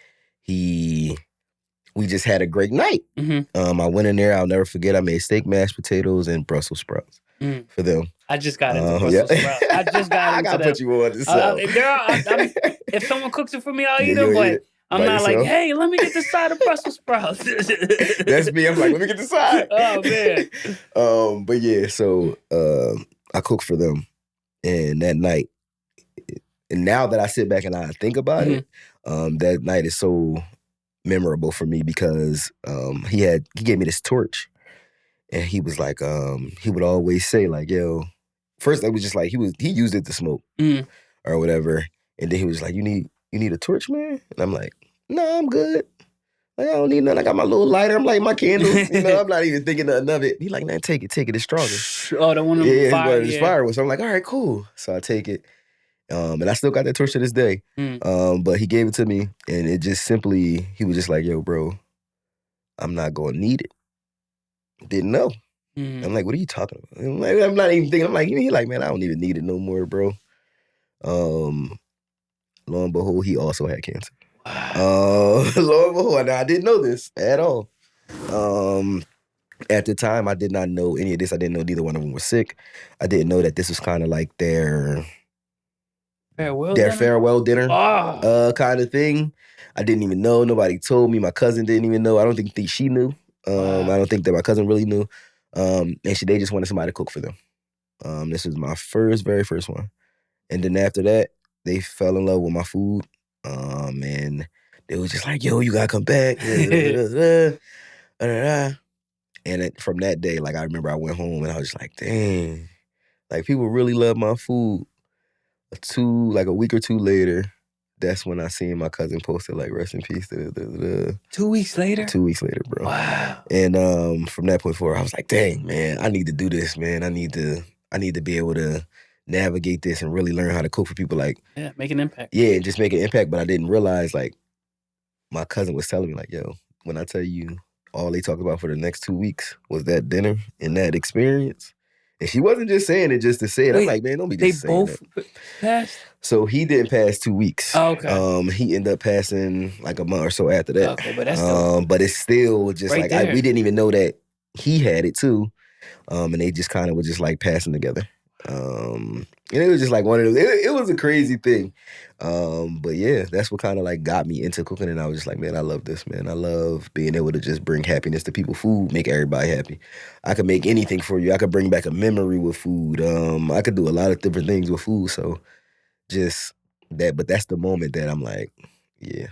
We just had a great night. I went in there. I'll never forget. I made steak, mashed potatoes, and Brussels sprouts for them. I just got into Brussels sprouts. I just got into I gotta put you on this. If someone cooks it for me, I'll eat them. But I'm not like, hey, let me get the side of Brussels sprouts. That's me. I'm like, let me get the side. Oh man. But yeah, so I cooked for them, and that night, and now that I sit back and I think about it, that night is so memorable for me because he gave me this torch, and he was like, he would always say like, yo, first it was just like he used it to smoke or whatever, and then he was like, you need a torch, man? And I'm like, no, I'm good. Like, I don't need nothing. I got my little lighter. I'm like, my candles. I'm not even thinking nothing of it. He like, man, take it. It's stronger. Oh, the one with fire. Yeah, fire. So I'm like, all right, cool. So I take it. And I still got that torch to this day. But he gave it to me, and it just simply, he was just like, yo, bro, I'm not going to need it. Didn't know. I'm like, what are you talking about? I'm not even thinking. I'm like, he like, man, I don't even need it no more, bro. Lo and behold, he also had cancer. Lo and behold, now I didn't know this at all. At the time, I did not know any of this. I didn't know neither one of them was sick. I didn't know that this was kind of like their farewell dinner kind of thing. I didn't even know. Nobody told me. My cousin didn't even know. I don't think she knew. I don't think that my cousin really knew. And they just wanted somebody to cook for them. This was my very first one. And then after that, they fell in love with my food. And they was just like, yo, you gotta come back. And from that day, like, I remember I went home and I was just like, dang, Like, people really love my food. Like a week or two later, that's when I seen my cousin posted, like, rest in peace. 2 weeks later? 2 weeks later, bro. Wow. And from that point forward, I was like, dang, man, I need to do this, man. I need to be able to navigate this and really learn how to cook for people. Like, yeah, make an impact. Yeah, and just make an impact. But I didn't realize, like, my cousin was telling me, like, yo, when I tell you all they talked about for the next 2 weeks was that dinner and that experience. And she wasn't just saying it just to say it. Wait, I'm like, man, don't be just saying They that. both passed? So he didn't pass 2 weeks. Oh, okay. He ended up passing like a month or so after that. Okay, but that's still but it's still just right like there. we didn't even know that he had it too. And they just kind of were just like passing together. And it was just like one of those. It was a crazy thing. But yeah, that's what kind of like got me into cooking. And I was just like, man, I love this, man. I love being able to just bring happiness to people. Food make everybody happy. I could make anything for you. I could bring back a memory with food. I could do a lot of different things with food. So just that, but that's the moment that I'm like, yeah,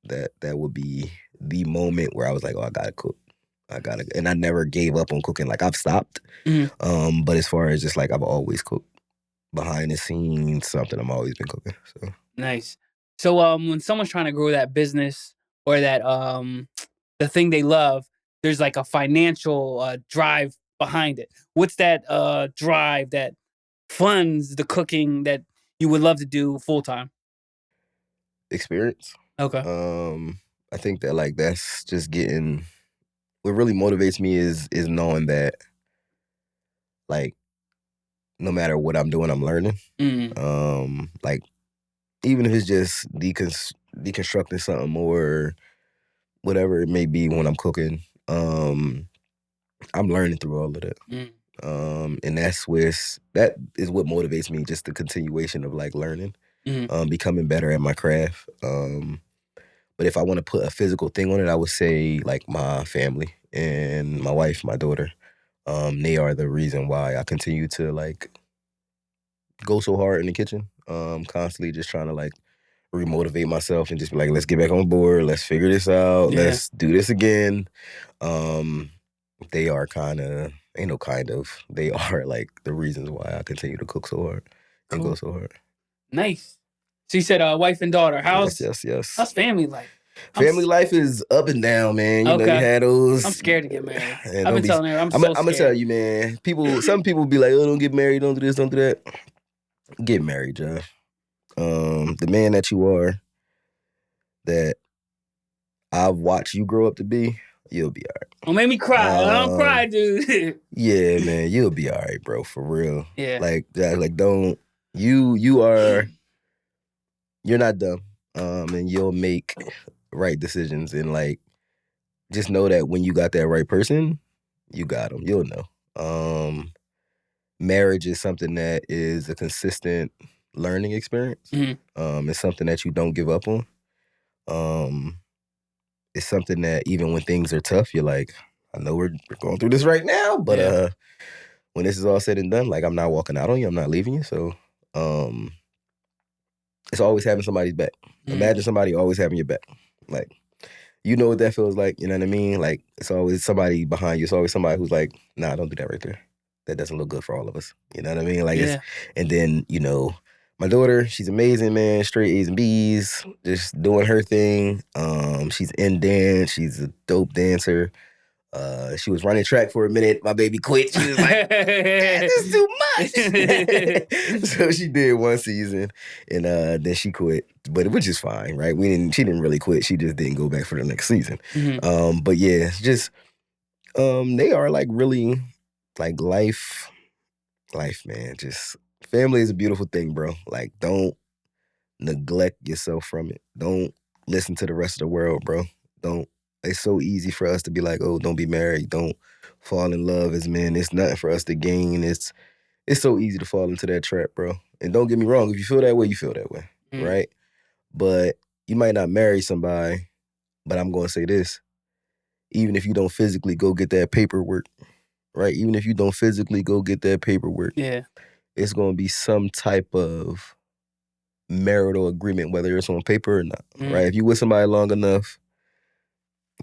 that would be the moment where I was like, oh, I gotta cook. And I never gave up on cooking. Like, I've stopped. Mhm. But as far as just like, I've always cooked. Behind the scenes, something I've always been cooking. So Nice. So when someone's trying to grow that business or that the thing they love, there's like a financial drive behind it. What's that drive that funds the cooking that you would love to do full time? experience. Okay. I think that like that's just getting. What really motivates me is knowing that, like, no matter what I'm doing, I'm learning. Like, even if it's just deconstructing something or whatever it may be when I'm cooking, I'm learning through all of that. And that is what motivates me, just the continuation of like learning, becoming better at my craft. But if I want to put a physical thing on it, I would say like my family and my wife, my daughter. They are the reason why I continue to like go so hard in the kitchen. Constantly just trying to like remotivate myself and just be like, let's get back on board. Let's figure this out. Yeah. Let's do this again. They are they are like the reasons why I continue to cook so hard and go so hard. Nice. So you said wife and daughter. How's How's family life? Family life is up and down, man. You know, you had those. I'm scared to get married. And I've been telling her I'm gonna tell you, man. Some people be like, oh, don't get married, don't do this, don't do that. Get married, Josh. The man that you are, that I've watched you grow up to be, you'll be all right. Don't make me cry. I don't cry, dude. Yeah, man, you'll be all right, bro, for real. Yeah. Like don't, you're not dumb. And you'll make right decisions, and like, just know that when you got that right person, you got them. You'll know. Marriage is something that is a consistent learning experience. It's something that you don't give up on. It's something that even when things are tough, you're like, I know we're going through this right now, but when this is all said and done, like, I'm not walking out on you, I'm not leaving you. So it's always having somebody's back. Imagine somebody always having your back. Like, you know what that feels like, you know what I mean? Like, it's always somebody behind you. It's always somebody who's like, nah, don't do that right there. That doesn't look good for all of us. You know what I mean? Like, and then, you know, my daughter, she's amazing, man. Straight A's and B's, just doing her thing. She's in dance. She's a dope dancer. She was running track for a minute. My baby quit. She was like, this is too much. So she did one season, and then she quit. But which is fine, right? She didn't really quit. She just didn't go back for the next season. But yeah, just they are like really like life, man. Just family is a beautiful thing, bro. Like, don't neglect yourself from it. Don't listen to the rest of the world, bro. Don't. It's so easy for us to be like, oh, don't be married. Don't fall in love as men. It's nothing for us to gain. It's so easy to fall into that trap, bro. And don't get me wrong. If you feel that way, you feel that way, right? But you might not marry somebody, but I'm going to say this. Even if you don't physically go get that paperwork, right? Even if you don't physically go get that paperwork, it's going to be some type of marital agreement, whether it's on paper or not, right? If you with somebody long enough,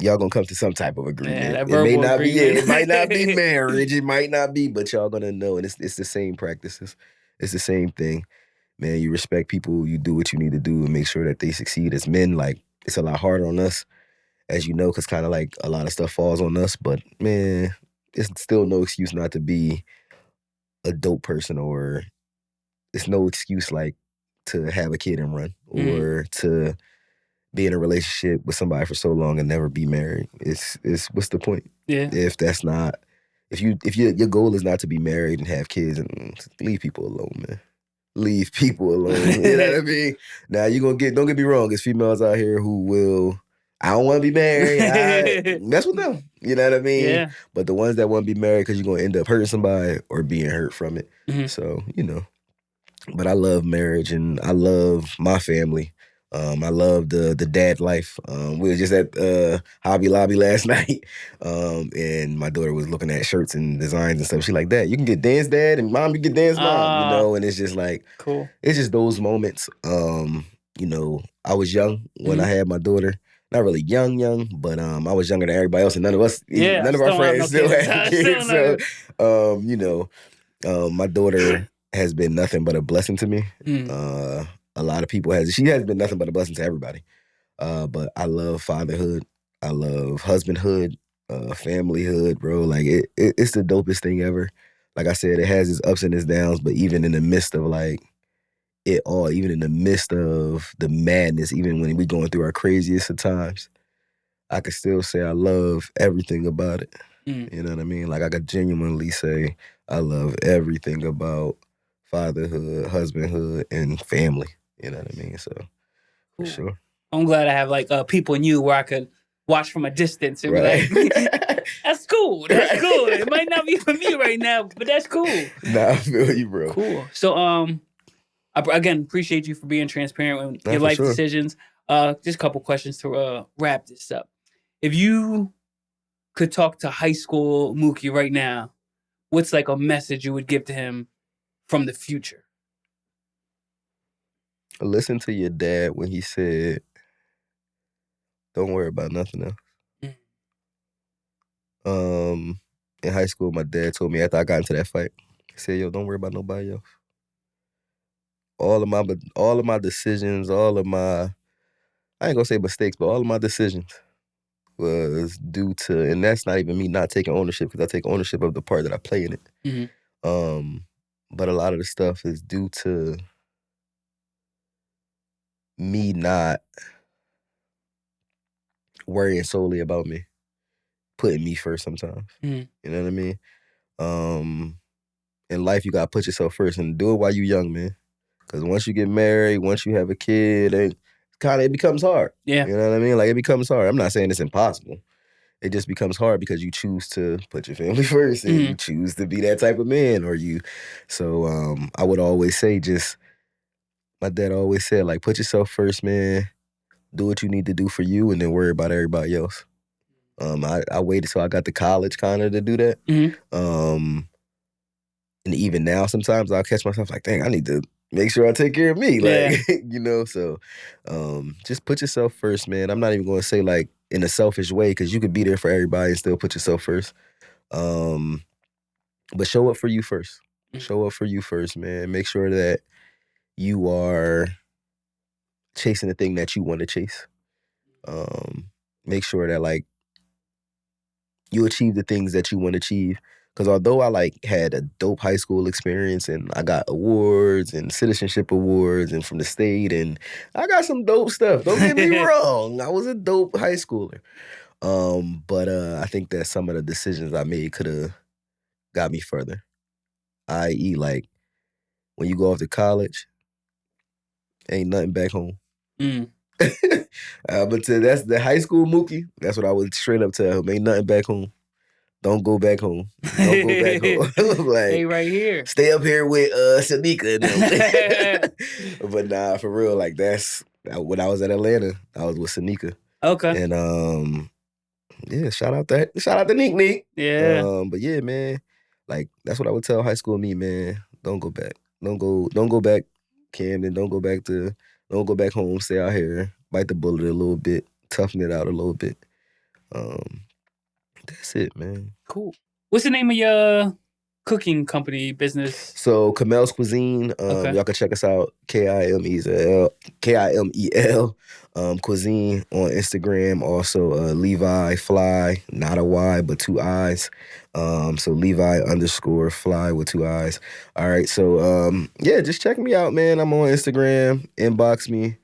y'all gonna come to some type of agreement. Yeah, that It may verbal not be, agreement. it might not be marriage, it might not be, but y'all gonna know, and it's the same practices. It's the same thing. Man, you respect people, you do what you need to do and make sure that they succeed. As men, like, it's a lot harder on us, as you know, because kind of like a lot of stuff falls on us. But man, it's still no excuse not to be a dope person, or it's no excuse like to have a kid and run, or to be in a relationship with somebody for so long and never be married. It's what's the point? Yeah. If that's not, if your goal is not to be married and have kids, and leave people alone, man. Leave people alone. You know what I mean? Now you're gonna don't get me wrong, there's females out here who will, I don't want to be married. Mess with them. You know what I mean? Yeah. But the ones that want to be married because you're gonna end up hurting somebody or being hurt from it. So, but I love marriage and I love my family. I love the dad life. We were just at Hobby Lobby last night, and my daughter was looking at shirts and designs and stuff. She like, Dad, you can get Dan's dad, and Mom, you get Dan's mom. And it's just like, cool. It's just those moments. I was young when I had my daughter. Not really young, but I was younger than everybody else, and none of us, none of our friends still had kids. So, my daughter has been nothing but a blessing to me. A lot of people she has been nothing but a blessing to everybody. But I love fatherhood. I love husbandhood, familyhood, bro. Like it's the dopest thing ever. Like I said, it has its ups and its downs, but even in the midst of like it all, even in the midst of the madness, even when we going through our craziest of times, I can still say I love everything about it. You know what I mean? Like I could genuinely say I love everything about fatherhood, husbandhood, and family. You know what I mean? So, for sure. I'm glad I have like people in you where I could watch from a distance and be like, that's cool. That's cool. It might not be for me right now, but that's cool. Nah, I feel you, bro. Cool. So, I again appreciate you for being transparent with your life decisions. Just a couple questions to wrap this up. If you could talk to high school Mookie right now, what's like a message you would give to him from the future? Listen to your dad when he said, don't worry about nothing else. In high school, my dad told me after I got into that fight, he said, yo, don't worry about nobody else. All of my decisions, I ain't gonna say mistakes, but all of my decisions was due to, and that's not even me not taking ownership, because I take ownership of the part that I play in it. But a lot of the stuff is due to me not worrying solely about me, putting me first sometimes. You know what I mean? In life, you gotta put yourself first and do it while you're young, man. Because once you get married, once you have a kid, it becomes hard. Yeah. You know what I mean? Like, it becomes hard. I'm not saying it's impossible. It just becomes hard because you choose to put your family first and you choose to be that type of man, So I would always say my dad always said, like, put yourself first, man. Do what you need to do for you and then worry about everybody else. I waited till I got to college kind of to do that. And even now, sometimes I'll catch myself like, dang, I need to make sure I take care of me. Like, so just put yourself first, man. I'm not even going to say like in a selfish way, because you could be there for everybody and still put yourself first. But show up for you first. Show up for you first, man. Make sure that you are chasing the thing that you want to chase. Make sure that like you achieve the things that you want to achieve. Because although I had a dope high school experience and I got awards and citizenship awards and from the state, and I got some dope stuff. Don't get me wrong. I was a dope high schooler. But I think that some of the decisions I made could have got me further. I.e., like, when you go off to college, ain't nothing back home. But that's the high school Mookie. That's what I would straight up tell him. Ain't nothing back home. Don't go back home. Don't go back home. Like, stay right here. Stay up here with Sanika. But nah, for real, like that's when I was at Atlanta, I was with Sanika. Okay. And shout out to Nick. Yeah. But yeah, man, like that's what I would tell high school me, man. Don't go back. Don't go back, Camden. Don't go back home. Stay out here. Bite the bullet a little bit. Toughen it out a little bit. That's it, man. Cool. What's the name of your cooking company business? So Kimel's Cuisine. Okay. Y'all can check us out. Kimel Cuisine on Instagram. Also Levi Fly, not a Y but 2 I's. So Levi _Fly with 2 I's. All right. So yeah, just check me out, man. I'm on Instagram. Inbox me.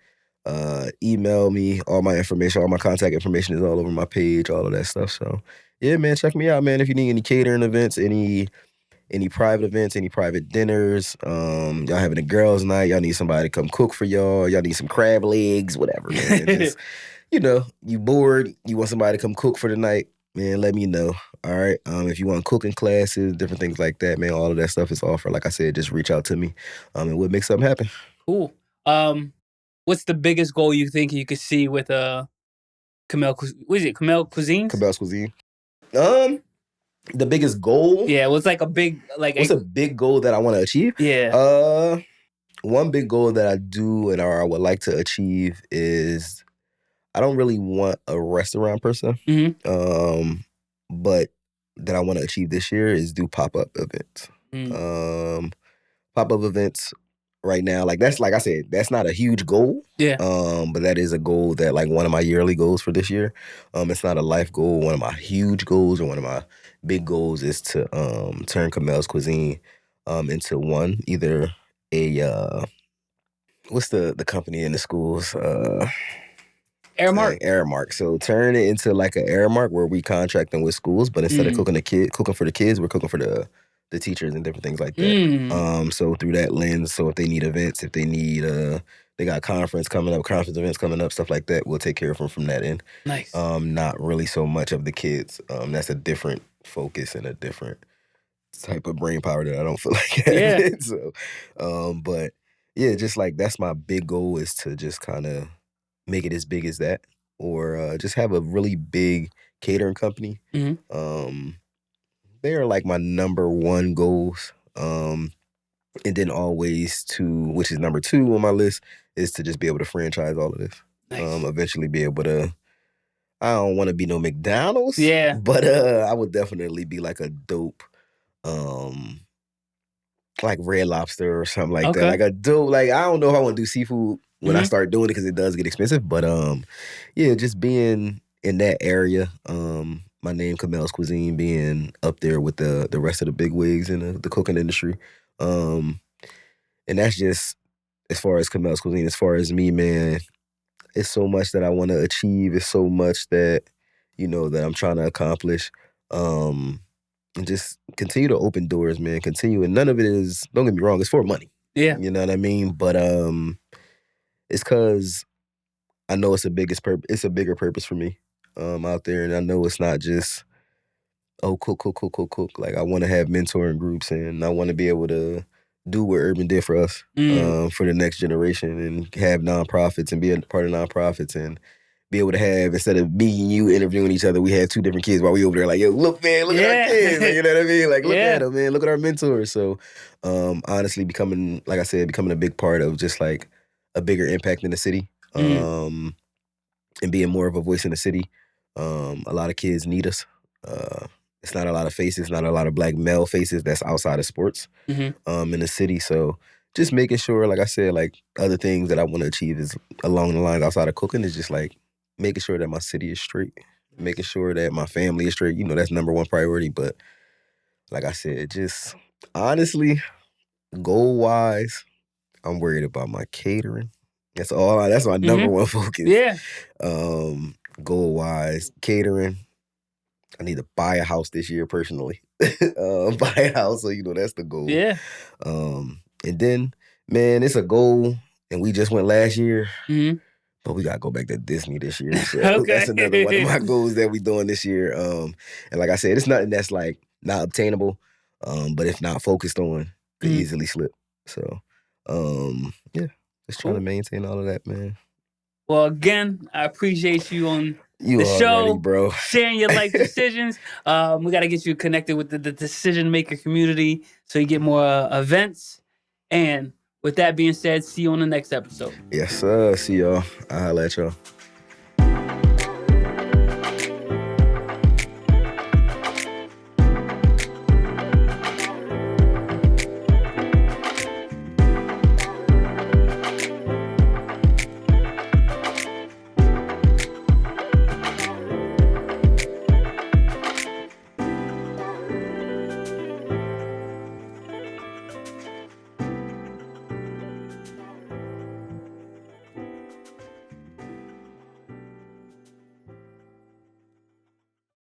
Email me. All my information, all my contact information is all over my page. All of that stuff. So yeah, man, check me out, man. If you need any catering events, any private events, any private dinners, y'all having a girls' night, y'all need somebody to come cook for y'all need some crab legs, whatever, man. Just, you bored, you want somebody to come cook for the night, man, let me know. All right. If you want cooking classes, different things like that, man, all of that stuff is offered. Like I said, just reach out to me, and we'll make something happen. Cool. What's the biggest goal you think you could see with Kimel? What is it? Kimel Cuisine? Kimel's Cuisine. The biggest goal? Yeah, what's like a big What's a big goal that I want to achieve? Yeah. One big goal that I do and or I would like to achieve is I don't really want a restaurant person. Mm-hmm. But that I want to achieve this year is do pop-up events. Pop-up events right now, that's like I said, that's not a huge goal. Yeah. But that is a goal that one of my yearly goals for this year. It's not a life goal. One of my huge goals or one of my big goals is to turn Kimel's Cuisine into one, either a what's the company in the schools? Airmark. Airmark. So turn it into like an Airmark where we contract them with schools, but instead of cooking for the kids, we're cooking for the teachers and different things like that. So through that lens, so if they need events, if they need they got conference events coming up, stuff like that, we'll take care of them from that end. Nice. Not really so much of the kids. That's a different focus and a different type of brain power that I don't feel like having. Yeah. So, but yeah, just that's my big goal is to just kind of make it as big as that, or just have a really big catering company. Mm-hmm. They are my number one goals. And then always which is number 2 on my list, is to just be able to franchise all of this. Nice. Eventually be able to, I don't want to be no McDonald's. Yeah. But I would definitely be a dope, Red Lobster or something like that. A dope, I don't know if I want to do seafood when I start doing it because it does get expensive. But yeah, just being in that area, my name Kimel's Cuisine being up there with the rest of the big wigs in the cooking industry. And that's just as far as Kimel's Cuisine. As far as me, man, it's so much that I want to achieve. It's so much that, that I'm trying to accomplish. And just continue to open doors, man. Continue. And none of it is, don't get me wrong, it's for money. Yeah. You know what I mean? But it's because I know it's a bigger purpose for me out there. And I know it's not just, cook. I want to have mentoring groups, and I want to be able to do what Urban did for us for the next generation, and have nonprofits and be a part of nonprofits, and be able to have, instead of me and you interviewing each other, we have 2 different kids while we over there yo, look, man, look at our kids. You know what I mean? Look at them, man. Look at our mentors. So honestly, becoming a big part of just a bigger impact in the city, and being more of a voice in the city. A lot of kids need us. It's not a lot of faces, not a lot of black male faces that's outside of sports in the city. So just making sure, like I said, other things that I want to achieve is along the lines outside of cooking is just making sure that my city is straight, making sure that my family is straight. That's number 1 priority. But like I said, just honestly, goal-wise, I'm worried about my catering. That's my number 1 focus. Yeah. Goal-wise, catering. I need to buy a house this year personally. Buy a house, so that's the goal. Yeah. And then, man, it's a goal, and we just went last year. But we gotta go back to Disney this year. So that's another one of my goals that we doing this year. And like I said, it's nothing that's not obtainable. But if not focused on, could easily slip. So yeah, just trying to maintain all of that, man. Well, again, I appreciate you on the show, bro. Sharing your life decisions. We got to get you connected with the decision maker community so you get more events. And with that being said, see you on the next episode. Yes, sir. See y'all. I'll holla at y'all.